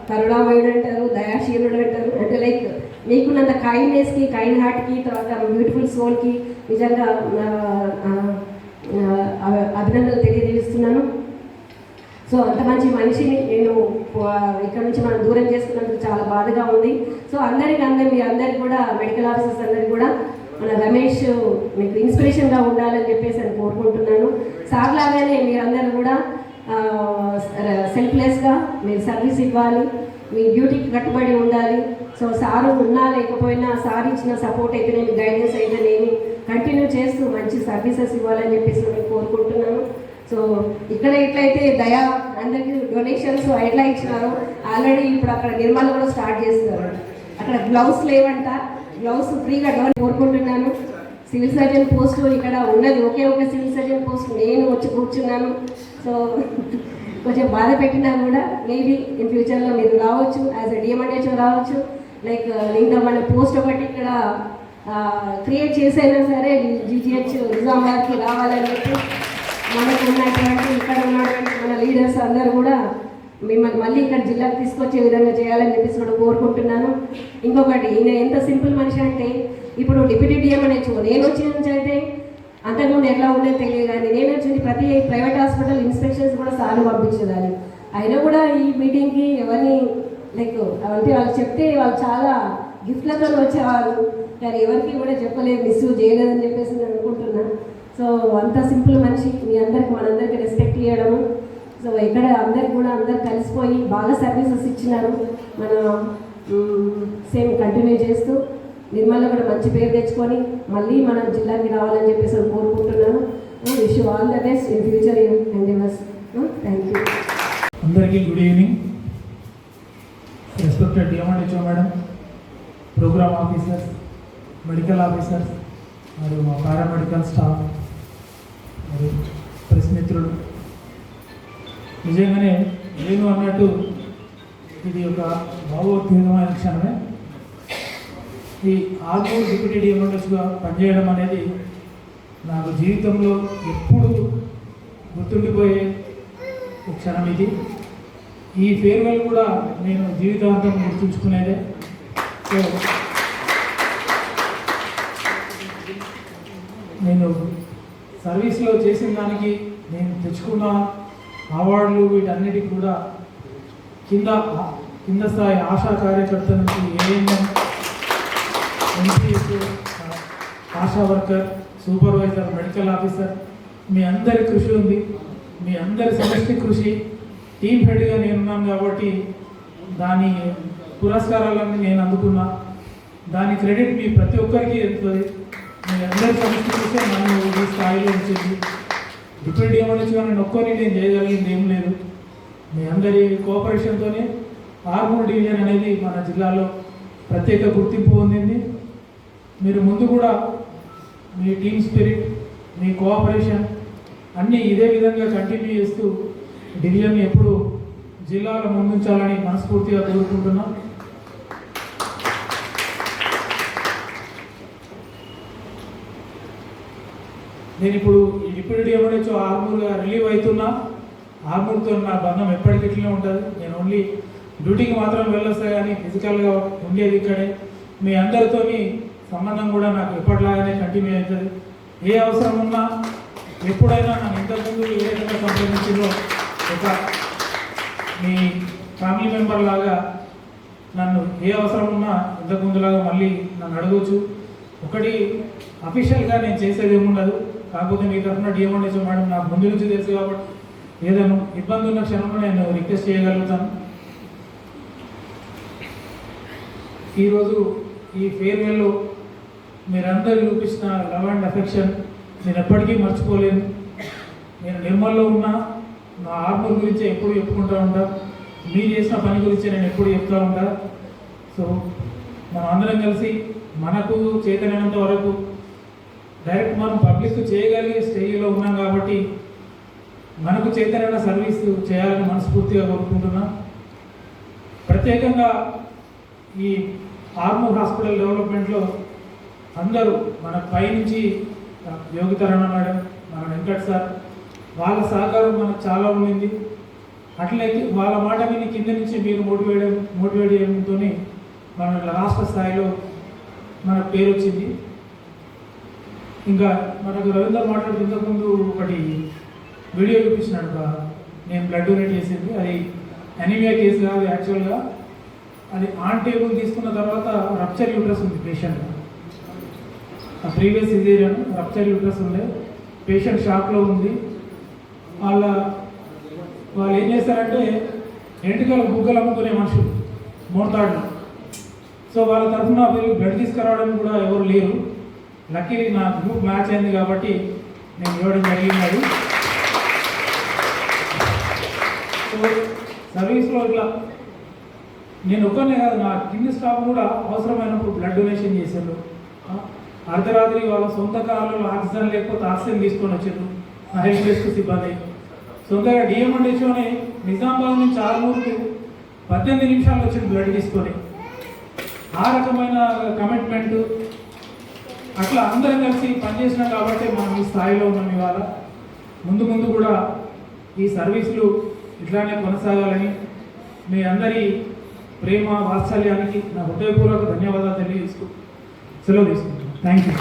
కరుణామయుడు అంటారు, దయాశీలుడు అంటారు. అంటే లైక్ మీకున్నంత కైండ్నెస్కి, కైండ్ హార్ట్కి, తర్వాత బ్యూటిఫుల్ సోల్కి నిజంగా అభినందనలు తెలియజేస్తున్నాను. సో అంత మంచి మనిషిని నేను ఇక్కడ నుంచి మనం దూరం చేసుకున్నందుకు చాలా బాధగా ఉంది. సో మీ అందరికి కూడా మెడికల్ ఆఫీసర్స్ అందరికి కూడా మన రమేష్ మీకు ఇన్స్పిరేషన్గా ఉండాలని చెప్పేసి అని కోరుకుంటున్నాను. సార్ లాగానే మీరందరూ కూడా సెల్ఫ్లెస్గా మీరు సర్వీస్ ఇవ్వాలి, మీ డ్యూటీకి కట్టుబడి ఉండాలి. సో సారు ఉన్నా లేకపోయినా సార్ ఇచ్చిన సపోర్ట్ అయితేనేమి, గైడెన్స్ అయితేనేమి కంటిన్యూ చేస్తూ మంచి సర్వీసెస్ ఇవ్వాలని చెప్పేసి నేను కోరుకుంటున్నాను. సో ఇక్కడ ఎట్లయితే దయా అందరికీ డొనేషన్స్ ఎట్లా ఇచ్చినారో ఆల్రెడీ ఇప్పుడు అక్కడ నిర్మాణం కూడా స్టార్ట్ చేస్తున్నారు. అక్కడ గ్లౌస్ లేవంట, గ్లౌస్ ఫ్రీగా కోరుకుంటున్నాను. సివిల్ సర్జన్ పోస్ట్ ఇక్కడ ఉన్నది ఒకే ఒక సివిల్ సర్జన్ పోస్ట్, నేను వచ్చి కూర్చున్నాను. సో కొంచెం బాధ పెట్టినా కూడా మేబీ ఇన్ ఫ్యూచర్లో మీరు రావచ్చు, యాజ్ ఎ డిఎంఎన్హెచ్ఓ రావచ్చు. లైక్ ఇంకా మన పోస్ట్ ఒకటి ఇక్కడ క్రియేట్ చేసైనా సరే జీజీహెచ్ నిజామాబాద్కి రావాలని చెప్పి మనకు ఉన్నటువంటి ఇక్కడ ఉన్నటువంటి మన లీడర్స్ అందరూ కూడా మిమ్మల్ని మళ్ళీ ఇక్కడ జిల్లాకు తీసుకొచ్చే విధంగా చేయాలని చెప్పేసి కూడా కోరుకుంటున్నాను. ఇంకొకటి, ఈయన ఎంత సింపుల్ మనిషి అంటే ఇప్పుడు డిప్యూటీ డిఎంఎన్హెచ్ఓ నేను వచ్చిన నుంచి అయితే అంతకుముందు ఎట్లా ఉండేది తెలియదు, కానీ నేను వచ్చింది ప్రతి ప్రైవేట్ హాస్పిటల్ ఇన్స్పెక్షన్స్ కూడా సార్లు పంపించేదాన్ని. అయినా కూడా ఈ మీటింగ్కి ఎవరిని లైక్ అంటే వాళ్ళు చెప్తే వాళ్ళు చాలా గిఫ్ట్లతో వచ్చేవాళ్ళు, కానీ ఎవరికి కూడా చెప్పలేదు, మిస్యూజ్ చేయలేదని చెప్పేసి నేను అనుకుంటున్నాను. సో అంత సింపుల్ మనిషి, మీ అందరికి మనందరికీ రెస్పెక్ట్ ఇవ్వడము. సో ఇక్కడ అందరికి కూడా అందరు కలిసిపోయి బాగా సర్వీసెస్ ఇచ్చినారు. మన సేమ్ కంటిన్యూ చేస్తూ నిర్మల్లో కూడా మంచి పేరు తెచ్చుకొని మళ్ళీ మన జిల్లాకి రావాలని చెప్పేసి కోరుకుంటున్నాను. Wish you all the best in future endeavours. Thank you. అందరికీ good evening. Respected DMNHO madam, programme officers, medical officers మరియు మా పారామెడికల్ స్టాఫ్ మరియు ప్రెస్ మిత్రులు, నిజంగానే నేను అన్నట్టు ఇది ఒక భావోద్వేగమైన క్షణమే. ఈ ఆర్మూర్ డిప్యూటీ డిఎంఎన్హెచ్గా పనిచేయడం అనేది నాకు జీవితంలో ఎప్పుడు గుర్తుండిపోయే క్షణం ఇది. ఈ ఫేర్వెల్ కూడా నేను జీవితాంతం గుర్తుంచుకునేదే. సో నేను సర్వీస్లో చేసిన దానికి నేను తెచ్చుకున్న అవార్డులు వీటన్నిటికి కూడా కింద స్థాయి ఆశా కార్యకర్త నుంచి ANM, MPS, ASHA worker, supervisor, medical officer, మీ అందరి కృషి ఉంది. మీ అందరి సమష్టి కృషి, టీమ్ హెడ్గా నేనున్నాను కాబట్టి దాని పురస్కారాలన్నీ నేను అందుకున్నా. దాని క్రెడిట్ మీ ప్రతి ఒక్కరికి వెళ్తుంది. మీ అందరి సమష్టి కృషి నన్ను ఈ స్థాయిలో ఉంచింది. డిప్యూటీ డిఎంఎన్హెచ్గా నేను ఒక్కరిని నేను చేయగలిగింది ఏం లేదు. మీ అందరి కోఆపరేషన్తోనే ఆర్మూర్ డివిజన్ అనేది మన జిల్లాలో ప్రత్యేక గుర్తింపు పొందింది. మీరు ముందు కూడా మీ టీమ్ స్పిరిట్, మీ కోఆపరేషన్ అన్నీ ఇదే విధంగా కంటిన్యూ చేస్తూ డివిజన్ ఎప్పుడు జిల్లాలో ముందుంచాలని మనస్ఫూర్తిగా కోరుకుంటున్నాం. నేను ఇప్పుడు ఈ డిప్యూటీ డిఎంఎన్హెచ్ఓ ఆర్మూర్గా రిలీవ్ అవుతున్నా. ఆర్మూర్తో నా బంధం ఎప్పటికిట్లనే ఉంటుంది. నేను ఓన్లీ డ్యూటీకి మాత్రం వెళ్ళొస్తా, కానీ ఫిజికల్గా ఉండేది ఇక్కడే. మీ అందరితోని సంబంధం కూడా నాకు ఎప్పటిలాగానే కంటిన్యూ అవుతుంది. ఏ అవసరం ఉన్నా ఎప్పుడైనా నన్ను ఇంతకుముందు ఏ విధంగా సంప్రదించిందో ఒక మీ ఫ్యామిలీ మెంబర్ లాగా నన్ను ఏ అవసరం ఉన్నా ఇంతకు ముందులాగా మళ్ళీ నన్ను అడగవచ్చు. ఒకటి అఫీషియల్గా నేను చేసేది ఏముండదు, కాకపోతే మీ తరఫున డిఎంఎన్హెచ్ఓ మేడం నాకు ముందు నుంచి తెలుసు కాబట్టి ఏదైనా ఇబ్బంది ఉన్న క్షణంలో నేను రిక్వెస్ట్ చేయగలుగుతాను. ఈరోజు ఈ ఫేర్వెల్లో మీరందరూ చూపించిన లవ్ అండ్ అఫెక్షన్ నేను ఎప్పటికీ మర్చిపోలేను. నేను నిర్మల్లో ఉన్నా నా ఆర్మూర్ గురించి ఎప్పుడు చెప్పుకుంటూ ఉంటా, మీరు చేసిన పని గురించి నేను ఎప్పుడు చెప్తూ ఉంటా. సో మనం అందరం కలిసి మనకు చేతనైనంత వరకు డైరెక్ట్ మనం పబ్లిక్ చేయగలిగే స్టేజ్లో ఉన్నాం కాబట్టి మనకు చేతనైన సర్వీస్ చేయాలని మనస్ఫూర్తిగా కోరుకుంటున్నా. ప్రత్యేకంగా ఈ ఆర్మూర్ హాస్పిటల్ డెవలప్మెంట్లో అందరూ మన పైనుంచి యోగితరణ మేడం, మన వెంకట్ సార్, వాళ్ళ సహకారం మనకు చాలా ఉండింది. అట్లయితే వాళ్ళ మాట విని కింద నుంచి మీరు మోటివేట్ చేయడంతో మన రాష్ట్ర స్థాయిలో మనకు పేరు వచ్చింది. ఇంకా మనకు రవీందర్ మాట్లాడుతూ ఇంతకుముందు ఒకటి వీడియో చూపించినాడు, నేను బ్లడ్ డొనేట్ చేసింది. అది అనీమియా కేసు కాదు, యాక్చువల్గా అది ఆన్ టేబుల్ తీసుకున్న తర్వాత రప్చర్ యూట్రస్ ఉంది patient. Previous caesarean rupture uterus ఉండే పేషెంట్ షాక్లో ఉంది. వాళ్ళు ఏం చేస్తారంటే ఎంటికలు బుగ్గలు అమ్ముకునే మనుషులు మోతాడులో. సో వాళ్ళ తరఫున వీళ్ళు బ్లడ్ తీసుకురావడం కూడా ఎవరు లేరు. లక్కీ నా గ్రూప్ మ్యాచ్ అయింది కాబట్టి నేను ఇవ్వడం జరిగింది. సో సర్వీస్లో ఇట్లా నేను ఒక్కనే కాదు, నా కింది స్టాఫ్ కూడా అవసరమైనప్పుడు బ్లడ్ డొనేషన్ చేశారు. అర్ధరాత్రి వాళ్ళ సొంత కాలంలో ఆక్సిజన్ లేకపోతే ఆక్సిజన్ తీసుకొని వచ్చారు. నా హెల్త్ డెస్క్ సిబ్బంది సొంతగా డిఎంఎన్హెచ్ఓని నిజామాబాద్ నుంచి ఆర్మూర్కి 18 నిమిషాలు వచ్చింది బ్లడ్ తీసుకొని. ఆ రకమైన కమిట్మెంట్ అట్లా అందరం కలిసి పనిచేసినాం కాబట్టి మనం ఈ స్థాయిలో ఉన్నాం. ఇవాళ ముందు ముందు కూడా ఈ సర్వీసులు ఇట్లానే కొనసాగాలని మీ అందరి ప్రేమ వాత్సల్యానికి నా హృదయపూర్వక ధన్యవాదాలు తెలియజేస్తూ సెలవు తీసుకుంటాను. Thank you.